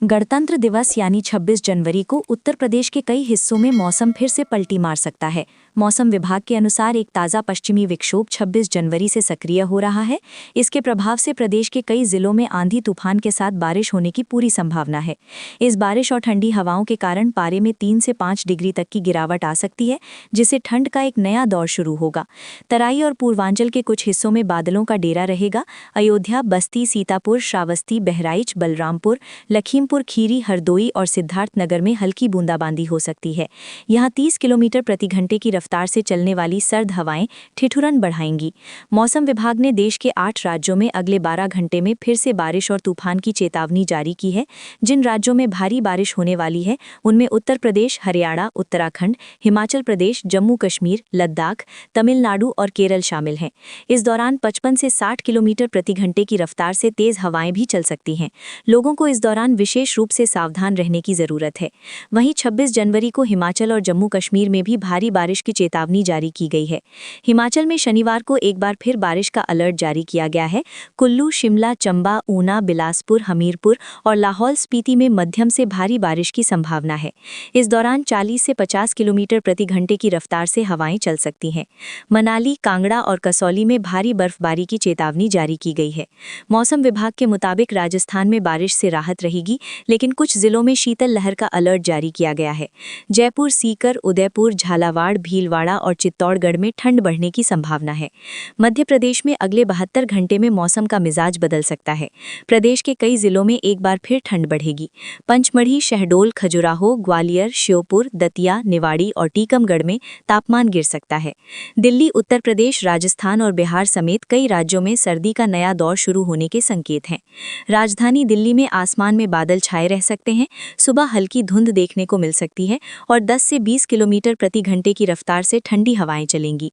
गणतंत्र दिवस यानी 26 जनवरी को उत्तर प्रदेश के कई हिस्सों में मौसम फिर से पलटी मार सकता है। मौसम विभाग के अनुसार एक ताज़ा पश्चिमी विक्षोभ 26 जनवरी से सक्रिय हो रहा है। इसके प्रभाव से प्रदेश के कई जिलों में आंधी तूफान के साथ बारिश होने की पूरी संभावना है। इस बारिश और ठंडी हवाओं के कारण पारे में 3 से 5 डिग्री तक की गिरावट आ सकती है, जिससे ठंड का एक नया दौर शुरू होगा। तराई और पूर्वांचल के कुछ हिस्सों में बादलों का डेरा रहेगा। अयोध्या, बस्ती, सीतापुर, श्रावस्ती, बहराइच, बलरामपुर, लखीमपुर खीरी, हरदोई और सिद्धार्थनगर में हल्की बूंदाबांदी हो सकती है। यहाँ 30 किलोमीटर प्रति घंटे की रफ्तार से चलने वाली सर्द हवाएं ठिठुरन बढ़ाएंगी। मौसम विभाग ने देश के 8 राज्यों में अगले 12 घंटे में फिर से बारिश और तूफान की चेतावनी जारी की है। जिन राज्यों में भारी बारिश होने वाली है उनमें उत्तर प्रदेश, हरियाणा, उत्तराखंड, हिमाचल प्रदेश, जम्मू कश्मीर, लद्दाख, तमिलनाडु और केरल शामिल हैं। इस दौरान 55 से 60 किलोमीटर प्रति घंटे की रफ्तार से तेज हवाएं भी चल सकती हैं। लोगों को इस दौरान विशेष रूप से सावधान रहने की जरूरत है। वहीं 26 जनवरी को हिमाचल और जम्मू कश्मीर में भी भारी बारिश की चेतावनी जारी की गई है। हिमाचल में शनिवार को एक बार फिर बारिश का अलर्ट जारी किया गया है। कुल्लू, शिमला, चंबा, ऊना, बिलासपुर, हमीरपुर और लाहौल स्पीति में मध्यम से भारी बारिश की संभावना है। इस दौरान 40 से 50 किलोमीटर प्रति घंटे की रफ्तार से हवाएं चल सकती हैं। मनाली, कांगड़ा और कसौली में भारी बर्फबारी की चेतावनी जारी की गई है। मौसम विभाग के मुताबिक राजस्थान में बारिश से राहत रहेगी, लेकिन कुछ जिलों में शीतल लहर का अलर्ट जारी किया गया है। जयपुर, सीकर, उदयपुर, झालावाड़, भीलवाड़ा और चित्तौड़गढ़ में ठंड बढ़ने की संभावना है। मध्य प्रदेश में अगले 72 घंटे में मौसम का मिजाज बदल सकता है। प्रदेश के कई जिलों में एक बार फिर ठंड बढ़ेगी। पंचमढ़ी, शहडोल, खजुराहो, ग्वालियर, श्योपुर, दतिया, निवाड़ी और टीकमगढ़ में तापमान गिर सकता है। दिल्ली, उत्तर प्रदेश, राजस्थान और बिहार समेत कई राज्यों में सर्दी का नया दौर शुरू होने के संकेत हैं। राजधानी दिल्ली में आसमान में बादल छाए रह सकते हैं। सुबह हल्की धुंध देखने को मिल सकती है और 10 से 20 किलोमीटर प्रति घंटे की रफ्तार से ठंडी हवाएं चलेंगी।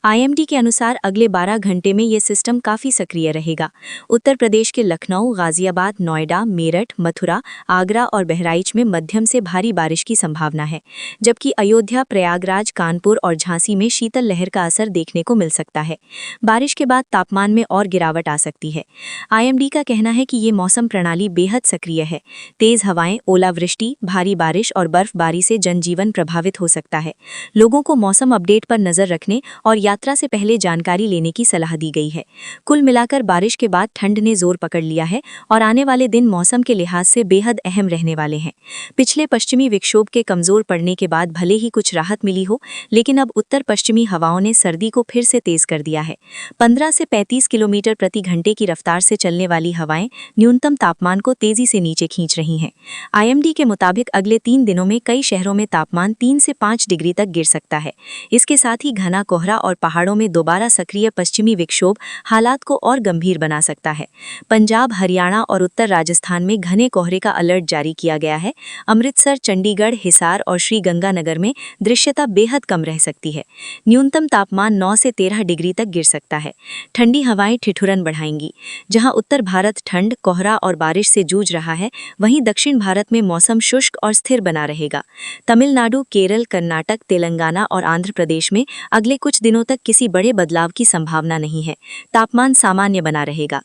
आईएमडी के अनुसार अगले 12 घंटे में ये सिस्टम काफी सक्रिय रहेगा। उत्तर प्रदेश के लखनऊ, गाजियाबाद, नोएडा, मेरठ, मथुरा, आगरा और बहराइच में मध्यम से भारी बारिश की संभावना है, जबकि अयोध्या, प्रयागराज, कानपुर और झांसी में शीतल लहर का असर देखने को मिल सकता है। बारिश के बाद तापमान में और गिरावट आ सकती है। आईएमडी का कहना है कि ये मौसम प्रणाली बेहद सक्रिय है। तेज हवाएं, ओलावृष्टि, भारी बारिश और बर्फबारी से जनजीवन प्रभावित हो सकता है। लोगों को मौसम अपडेट पर नजर रखने और यात्रा से पहले जानकारी लेने की सलाह दी गई है। कुल मिलाकर बारिश के बाद ठंड ने जोर पकड़ लिया है और आने वाले दिन मौसम के लिहाज से बेहद अहम रहने वाले हैं। पिछले पश्चिमी विक्षोभ के कमजोर पड़ने के बाद भले ही कुछ राहत मिली हो, लेकिन अब उत्तर पश्चिमी हवाओं ने सर्दी को फिर से तेज कर दिया है। 15 से 35 किलोमीटर प्रति घंटे की रफ्तार से चलने वाली हवाएं न्यूनतम तापमान को तेजी से नीचे खींच रही हैं। आईएमडी के मुताबिक अगले 3 दिनों में कई शहरों में तापमान 3 से 5 डिग्री तक गिर सकता है। इसके साथ ही घना कोहरा और पहाड़ों में दोबारा सक्रिय पश्चिमी विक्षोभ हालात को और गंभीर बना सकता है। पंजाब, हरियाणा और उत्तर राजस्थान में घने कोहरे का अलर्ट जारी किया गया है। अमृतसर, चंडीगढ़, हिसार और श्रीगंगानगर में दृश्यता बेहद कम रह सकती है। न्यूनतम तापमान 9 से 13 डिग्री तक गिर सकता है। ठंडी हवाएं ठिठुरन बढ़ाएंगी। जहां उत्तर भारत ठंड, कोहरा और बारिश से जूझ रहा है, वहीं दक्षिण भारत में मौसम शुष्क और स्थिर बना रहेगा। तमिलनाडु, केरल, कर्नाटक, तेलंगाना और आंध्र प्रदेश में अगले कुछ दिनों तक किसी बड़े बदलाव की संभावना नहीं है। तापमान सामान्य बना रहेगा।